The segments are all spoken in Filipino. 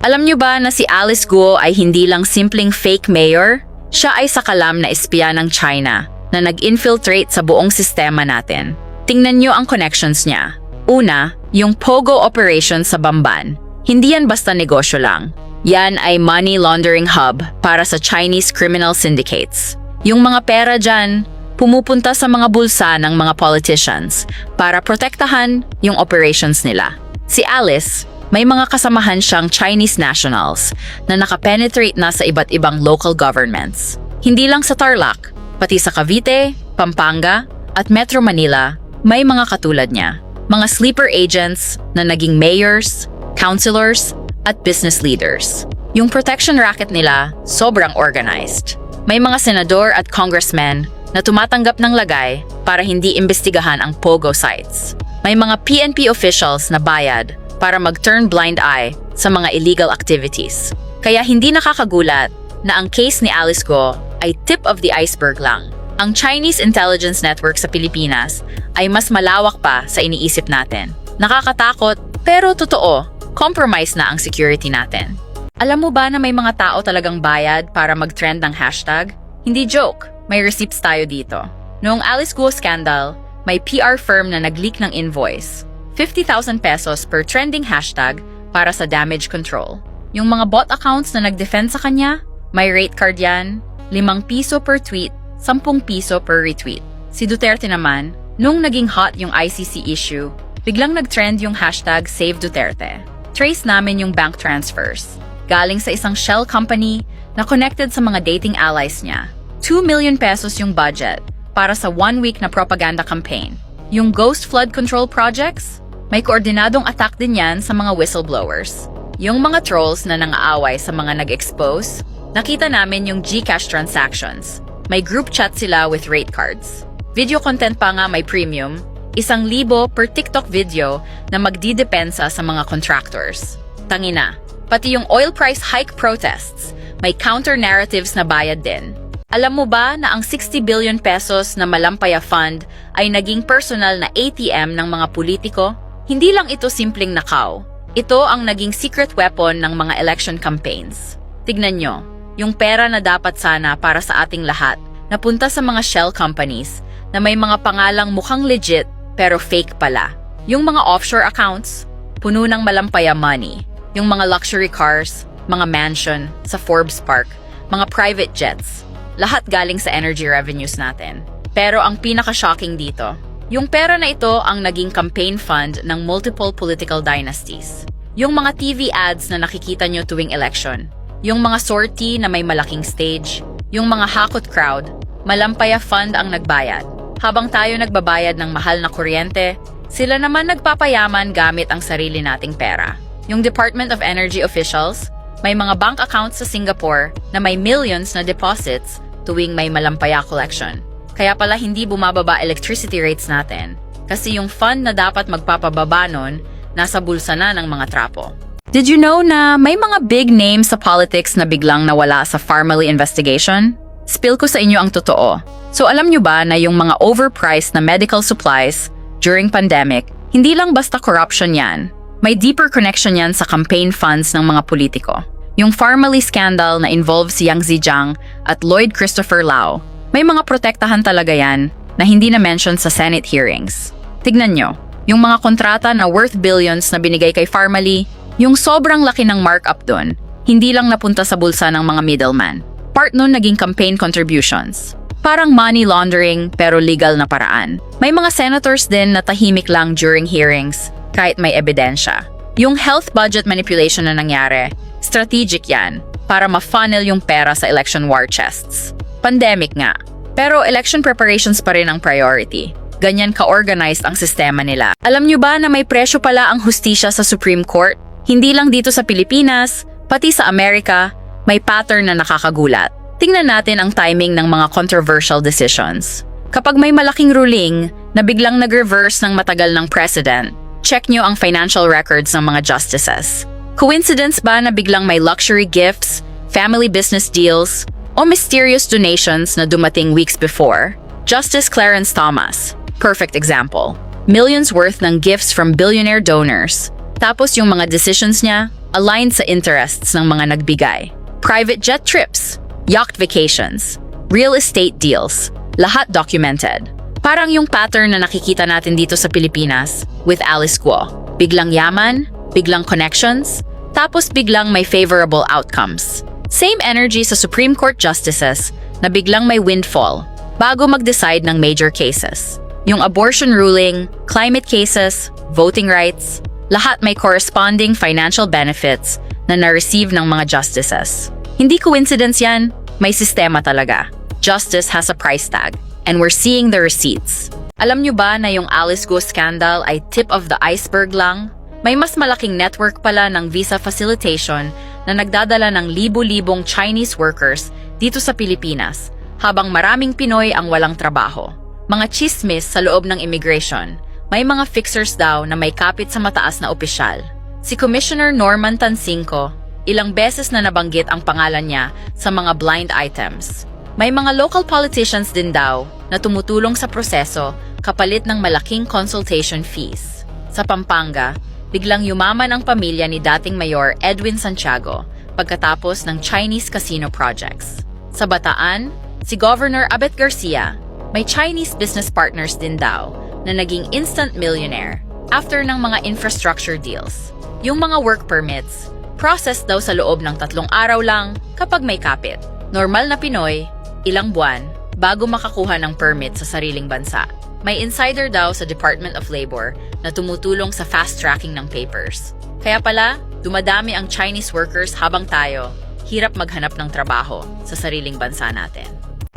Alam niyo ba na si Alice Guo ay hindi lang simpleng fake mayor? Siya ay sakalam na espiya ng China na nag-infiltrate sa buong sistema natin. Tingnan niyo ang connections niya. Una, yung Pogo operation sa Bamban. Hindi yan basta negosyo lang. Yan ay money laundering hub para sa Chinese criminal syndicates. Yung mga pera dyan, pumupunta sa mga bulsa ng mga politicians para protektahan yung operations nila. Si Alice, may mga kasamahan siyang Chinese nationals na nakapenetrate na sa iba't ibang local governments. Hindi lang sa Tarlac, pati sa Cavite, Pampanga, at Metro Manila, may mga katulad niya. Mga sleeper agents na naging mayors, councilors, at business leaders. Yung protection racket nila, sobrang organized. May mga senador at congressmen na tumatanggap ng lagay para hindi imbestigahan ang Pogo sites. May mga PNP officials na bayad para mag-turn blind eye sa mga illegal activities. Kaya hindi nakakagulat na ang case ni Alice Guo ay tip of the iceberg lang. Ang Chinese intelligence network sa Pilipinas ay mas malawak pa sa iniisip natin. Nakakatakot, pero totoo, compromise na ang security natin. Alam mo ba na may mga tao talagang bayad para mag-trend ng hashtag? Hindi joke, may receipts tayo dito. Noong Alice Guo scandal, may PR firm na nag-leak ng invoice. 50,000 pesos per trending hashtag para sa damage control. Yung mga bot accounts na nag-defend sa kanya, may rate card yan, 5 piso per tweet, 10 piso per retweet. Si Duterte naman, nung naging hot yung ICC issue, biglang nag-trend yung hashtag Save Duterte. Trace namin yung bank transfers. Galing sa isang shell company na connected sa mga dating allies niya. 2 million pesos yung budget para sa 1 week na propaganda campaign. Yung ghost flood control projects, may koordinadong attack din yan sa mga whistleblowers. Yung mga trolls na nang-aaway sa mga nag-expose, nakita namin yung GCash transactions. May group chat sila with rate cards. Video content pa nga may premium, 1,000 per TikTok video na magdidepensa sa mga contractors. Tangina, pati yung oil price hike protests, may counter-narratives na bayad din. Alam mo ba na ang 60 billion pesos na Malampaya Fund ay naging personal na ATM ng mga politiko? Hindi lang ito simpleng nakaw. Ito ang naging secret weapon ng mga election campaigns. Tignan nyo, yung pera na dapat sana para sa ating lahat, napunta sa mga shell companies na may mga pangalang mukhang legit pero fake pala. Yung mga offshore accounts, puno ng Malampaya money. Yung mga luxury cars, mga mansion sa Forbes Park, mga private jets, lahat galing sa energy revenues natin. Pero ang pinaka-shocking dito, yung pera na ito ang naging campaign fund ng multiple political dynasties. Yung mga TV ads na nakikita nyo tuwing election, yung mga sortie na may malaking stage, yung mga hakot crowd, Malampaya Fund ang nagbayad. Habang tayo nagbabayad ng mahal na kuryente, sila naman nagpapayaman gamit ang sarili nating pera. Yung Department of Energy officials, may mga bank accounts sa Singapore na may millions na deposits tuwing may Malampaya collection. Kaya pala hindi bumababa electricity rates natin kasi yung fund na dapat magpapababa nun, nasa bulsa na ng mga trapo. Did you know na may mga big names sa politics na biglang nawala sa Farmally investigation? Spill ko sa inyo ang totoo. So alam nyo ba na yung mga overpriced na medical supplies during pandemic, hindi lang basta corruption yan. May deeper connection yan sa campaign funds ng mga politiko. Yung Farmally scandal na involves si Yang Zijiang at Lloyd Christopher Lau, may mga protektahan talaga yan na hindi na-mention sa Senate hearings. Tignan nyo, yung mga kontrata na worth billions na binigay kay Farmally, yung sobrang laki ng markup dun, hindi lang napunta sa bulsa ng mga middleman. Part nun naging campaign contributions. Parang money laundering pero legal na paraan. May mga senators din na tahimik lang during hearings kahit may ebidensya. Yung health budget manipulation na nangyari, strategic yan para ma-funnel yung pera sa election war chests. Pandemic nga, pero election preparations pa rin ang priority. Ganyan ka-organized ang sistema nila. Alam nyo ba na may presyo pala ang hustisya sa Supreme Court? Hindi lang dito sa Pilipinas, pati sa Amerika, may pattern na nakakagulat. Tingnan natin ang timing ng mga controversial decisions. Kapag may malaking ruling na biglang nag-reverse ng matagal ng precedent, check nyo ang financial records ng mga justices. Coincidence ba na biglang may luxury gifts, family business deals, o mysterious donations na dumating weeks before? Justice Clarence Thomas, perfect example. Millions worth ng gifts from billionaire donors. Tapos yung mga decisions niya, aligned sa interests ng mga nagbigay. Private jet trips, yacht vacations, real estate deals, lahat documented. Parang yung pattern na nakikita natin dito sa Pilipinas with Alice Guo. Biglang yaman, biglang connections, tapos biglang may favorable outcomes. Same energy sa Supreme Court justices na biglang may windfall bago mag-decide ng major cases. Yung abortion ruling, climate cases, voting rights, lahat may corresponding financial benefits na na-receive ng mga justices. Hindi coincidence yan, may sistema talaga. Justice has a price tag, and we're seeing the receipts. Alam nyo ba na yung Alice Guo scandal ay tip of the iceberg lang? May mas malaking network pala ng visa facilitation na nagdadala ng libu-libong Chinese workers dito sa Pilipinas, habang maraming Pinoy ang walang trabaho. Mga chismis sa loob ng immigration, may mga fixers daw na may kapit sa mataas na opisyal. Si Commissioner Norman Tansinko, ilang beses na nabanggit ang pangalan niya sa mga blind items. May mga local politicians din daw na tumutulong sa proseso kapalit ng malaking consultation fees. Sa Pampanga, biglang yumaman ang pamilya ni dating Mayor Edwin Santiago pagkatapos ng Chinese casino projects. Sa Bataan, si Governor Abet Garcia, may Chinese business partners din daw na naging instant millionaire after ng mga infrastructure deals. Yung mga work permits, process daw sa loob ng 3 araw lang kapag may kapit. Normal na Pinoy, ilang buwan bago makakuha ng permit sa sariling bansa. May insider daw sa Department of Labor na tumutulong sa fast-tracking ng papers. Kaya pala, dumadami ang Chinese workers habang tayo, hirap maghanap ng trabaho sa sariling bansa natin.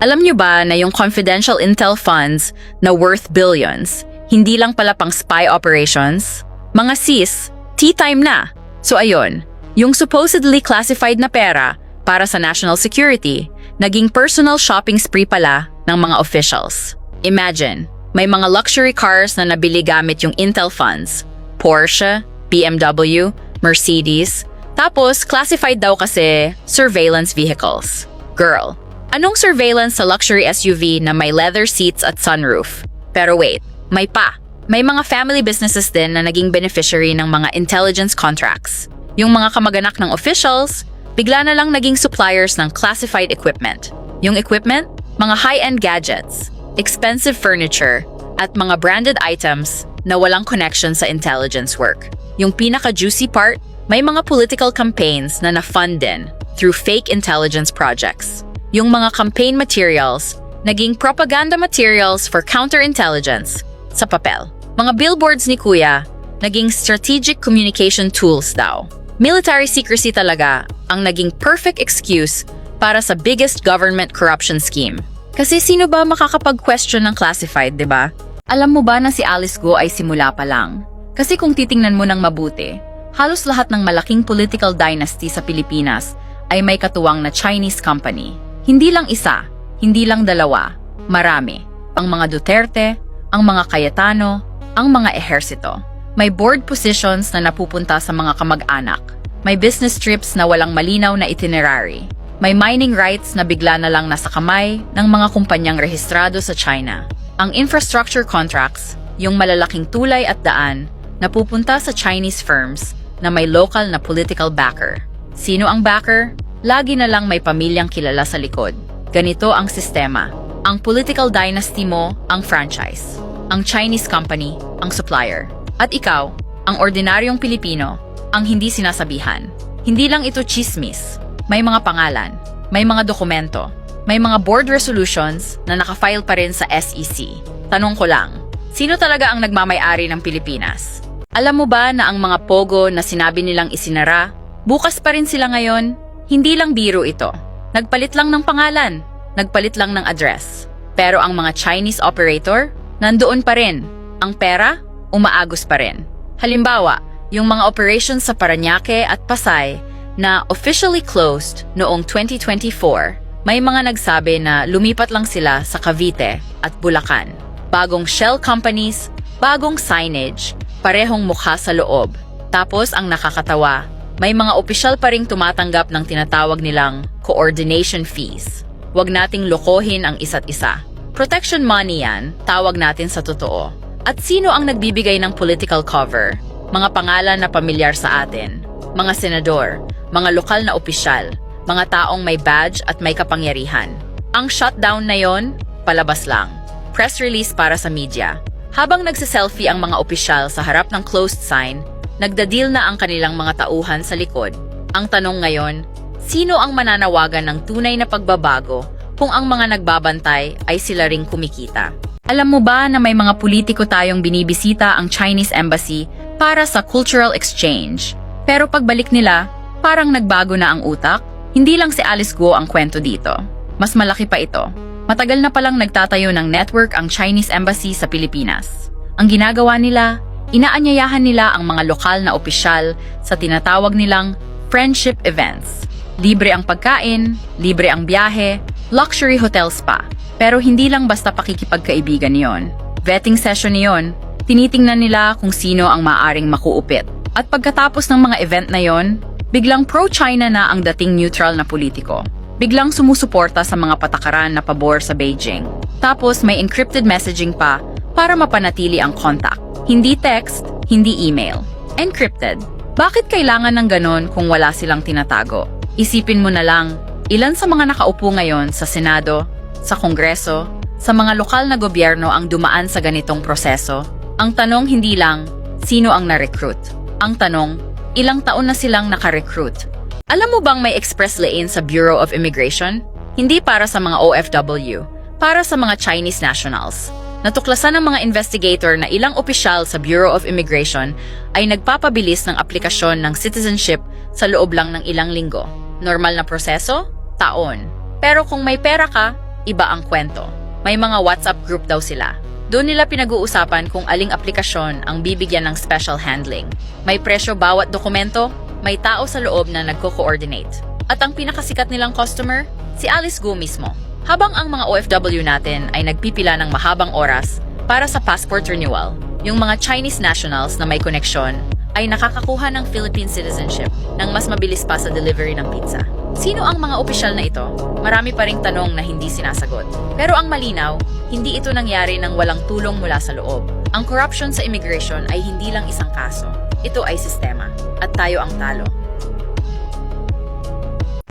Alam nyo ba na yung confidential intel funds na worth billions, hindi lang pala pang spy operations? Mga sis, tea time na! So ayun, yung supposedly classified na pera para sa national security, naging personal shopping spree pala ng mga officials. Imagine, may mga luxury cars na nabili gamit yung Intel funds. Porsche, BMW, Mercedes. Tapos, classified daw kasi surveillance vehicles. Girl, anong surveillance sa luxury SUV na may leather seats at sunroof? Pero wait, may pa. May mga family businesses din na naging beneficiary ng mga intelligence contracts. Yung mga kamag-anak ng officials, bigla na lang naging suppliers ng classified equipment. Yung equipment, mga high-end gadgets, expensive furniture, at mga branded items na walang connection sa intelligence work. Yung pinaka-juicy part, may mga political campaigns na na-fund din through fake intelligence projects. Yung mga campaign materials, naging propaganda materials for counterintelligence sa papel. Mga billboards ni Kuya, naging strategic communication tools daw. Military secrecy talaga ang naging perfect excuse para sa biggest government corruption scheme. Kasi sino ba makakapag-question ng classified, di ba? Alam mo ba na si Alice Guo ay simula pa lang? Kasi kung titingnan mo ng mabuti, halos lahat ng malaking political dynasty sa Pilipinas ay may katuwang na Chinese company. Hindi lang isa, hindi lang dalawa, marami. Ang mga Duterte, ang mga Cayetano, ang mga ehersito. May board positions na napupunta sa mga kamag-anak. May business trips na walang malinaw na itinerary. May mining rights na bigla na lang nasa kamay ng mga kumpanyang rehistrado sa China. Ang infrastructure contracts, yung malalaking tulay at daan, napupunta sa Chinese firms na may local na political backer. Sino ang backer? Lagi na lang may pamilyang kilala sa likod. Ganito ang sistema. Ang political dynasty mo, ang franchise. Ang Chinese company, ang supplier. At ikaw, ang ordinaryong Pilipino, ang hindi sinasabihan. Hindi lang ito chismis. May mga pangalan, may mga dokumento, may mga board resolutions na nakafile pa rin sa SEC. Tanong ko lang, sino talaga ang nagmamay-ari ng Pilipinas? Alam mo ba na ang mga pogo na sinabi nilang isinara, bukas pa rin sila ngayon? Hindi lang biro ito. Nagpalit lang ng pangalan, nagpalit lang ng address. Pero ang mga Chinese operator, nandoon pa rin. Ang pera, umaagos pa rin. Halimbawa, yung mga operations sa Parañaque at Pasay na officially closed noong 2024, may mga nagsabi na lumipat lang sila sa Cavite at Bulacan. Bagong shell companies, bagong signage, parehong mukha sa loob. Tapos ang nakakatawa, may mga opisyal pa ring tumatanggap ng tinatawag nilang coordination fees. Huwag nating lokohin ang isa't isa. Protection money yan, tawag natin sa totoo. At sino ang nagbibigay ng political cover? Mga pangalan na pamilyar sa atin. mga senador, mga lokal na opisyal, mga taong may badge at may kapangyarihan. Ang shutdown na yon, palabas lang. Press release para sa media. Habang nagsiselfie ang mga opisyal sa harap ng closed sign, nagda-deal na ang kanilang mga tauhan sa likod. Ang tanong ngayon, sino ang mananawagan ng tunay na pagbabago kung ang mga nagbabantay ay sila ring kumikita? Alam mo ba na may mga politiko tayong binibisita ang Chinese Embassy para sa cultural exchange? Pero pagbalik nila, parang nagbago na ang utak. Hindi lang si Alice Guo ang kwento dito. Mas malaki pa ito. Matagal na palang nagtatayo ng network ang Chinese Embassy sa Pilipinas. Ang ginagawa nila, inaanyayahan nila ang mga lokal na opisyal sa tinatawag nilang friendship events. Libre ang pagkain, libre ang biyahe, luxury hotels pa. Pero hindi lang basta pakikipagkaibigan yon. Vetting session yon, tinitingnan nila kung sino ang maaaring makuupit. At pagkatapos ng mga event na yon, biglang pro-China na ang dating neutral na politiko. Biglang sumusuporta sa mga patakaran na pabor sa Beijing. Tapos may encrypted messaging pa para mapanatili ang contact. Hindi text, hindi email. Encrypted. Bakit kailangan ng ganon kung wala silang tinatago? Isipin mo na lang, ilan sa mga nakaupo ngayon sa Senado, sa Kongreso, sa mga lokal na gobyerno ang dumaan sa ganitong proseso? Ang tanong hindi lang, sino ang na-recruit? Ang tanong, ilang taon na silang naka-recruit? Alam mo bang may express lane sa Bureau of Immigration? Hindi para sa mga OFW, para sa mga Chinese nationals. Natuklasan ng mga investigator na ilang opisyal sa Bureau of Immigration ay nagpapabilis ng aplikasyon ng citizenship sa loob lang ng ilang linggo. Normal na proseso? Taon. Pero kung may pera ka, iba ang kwento. May mga WhatsApp group daw sila. Doon nila pinag-uusapan kung aling aplikasyon ang bibigyan ng special handling. May presyo bawat dokumento, may tao sa loob na nagko-coordinate. At ang pinakasikat nilang customer, si Alice Guo mismo. Habang ang mga OFW natin ay nagpipila ng mahabang oras para sa passport renewal, yung mga Chinese nationals na may koneksyon ay nakakakuha ng Philippine citizenship nang mas mabilis pa sa delivery ng pizza. Sino ang mga opisyal na ito? Marami pa ring tanong na hindi sinasagot. Pero ang malinaw, hindi ito nangyari nang walang tulong mula sa loob. Ang corruption sa immigration ay hindi lang isang kaso. Ito ay sistema. At tayo ang talo.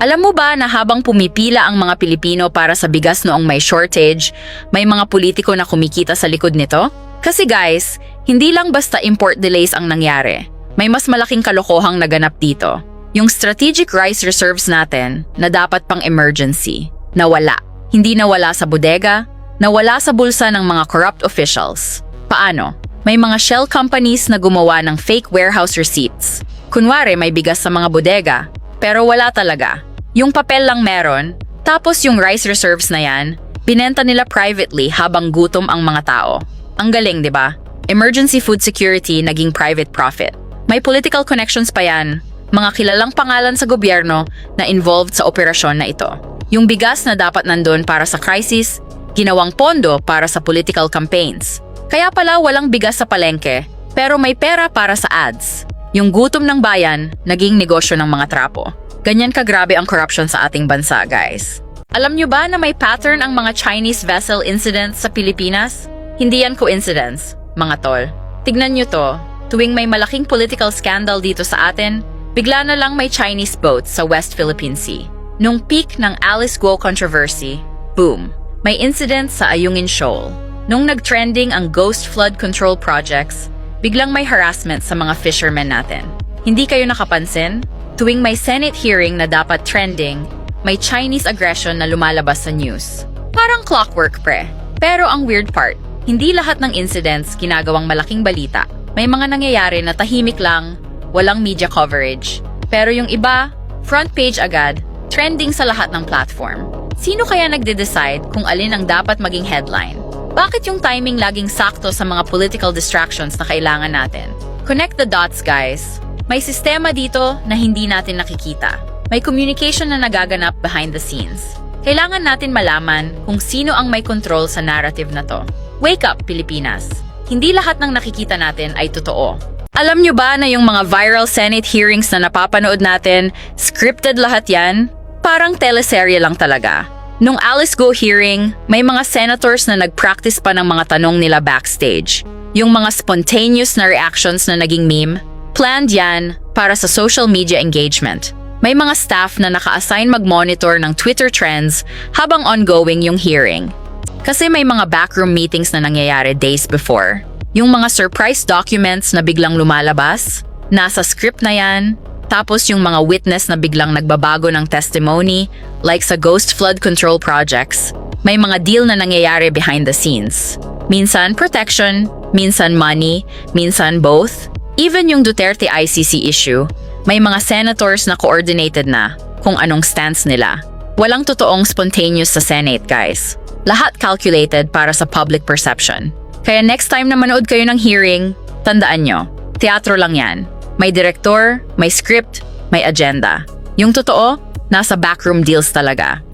Alam mo ba na habang pumipila ang mga Pilipino para sa bigas noong may shortage, may mga politiko na kumikita sa likod nito? Kasi guys, hindi lang basta import delays ang nangyari. May mas malaking kalokohang naganap dito. Yung strategic rice reserves natin na dapat pang emergency, nawala. Hindi nawala sa bodega, nawala sa bulsa ng mga corrupt officials. Paano? May mga shell companies na gumawa ng fake warehouse receipts. Kunwari may bigas sa mga bodega, pero wala talaga. Yung papel lang meron, tapos yung rice reserves na yan, binenta nila privately habang gutom ang mga tao. Ang galing, di ba? Emergency food security naging private profit. May political connections pa yan, mga kilalang pangalan sa gobyerno na involved sa operasyon na ito. Yung bigas na dapat nandun para sa crisis, ginawang pondo para sa political campaigns. Kaya pala walang bigas sa palengke, pero may pera para sa ads. Yung gutom ng bayan, naging negosyo ng mga trapo. Ganyan kagrabe ang corruption sa ating bansa, guys. Alam nyo ba na may pattern ang mga Chinese vessel incidents sa Pilipinas? Hindi yan coincidence, mga tol. Tignan nyo to, tuwing may malaking political scandal dito sa atin, bigla na lang may Chinese boats sa West Philippine Sea. Nung peak ng Alice Guo controversy, boom, may incident sa Ayungin Shoal. Nung nag-trending ang ghost flood control projects, biglang may harassment sa mga fishermen natin. Hindi kayo nakapansin? Tuwing may Senate hearing na dapat trending, may Chinese aggression na lumalabas sa news. Parang clockwork, pre. Pero ang weird part, hindi lahat ng incidents ginagawang malaking balita. May mga nangyayari na tahimik lang, walang media coverage. Pero yung iba, front page agad, trending sa lahat ng platform. Sino kaya nagde-decide kung alin ang dapat maging headline? Bakit yung timing laging sakto sa mga political distractions na kailangan natin? Connect the dots, guys. May sistema dito na hindi natin nakikita. May communication na nagaganap behind the scenes. Kailangan natin malaman kung sino ang may control sa narrative na to. Wake up, Pilipinas! Hindi lahat ng nakikita natin ay totoo. Alam nyo ba na yung mga viral Senate hearings na napapanood natin, scripted lahat yan? Parang teleserye lang talaga. Nung Alice Guo hearing, may mga senators na nag-practice pa ng mga tanong nila backstage. Yung mga spontaneous na reactions na naging meme, planned yan, para sa social media engagement. May mga staff na naka-assign mag-monitor ng Twitter trends habang ongoing yung hearing. Kasi may mga backroom meetings na nangyayari days before. Yung mga surprise documents na biglang lumalabas, nasa script na yan, tapos yung mga witness na biglang nagbabago ng testimony, like sa ghost flood control projects, may mga deal na nangyayari behind the scenes. Minsan protection, minsan money, minsan both. Even yung Duterte ICC issue, may mga senators na coordinated na kung anong stance nila. Walang totoong spontaneous sa Senate, guys. Lahat calculated para sa public perception. Kaya next time na manood kayo ng hearing, tandaan nyo, teatro lang yan. May direktor, may script, may agenda. Yung totoo, nasa backroom deals talaga.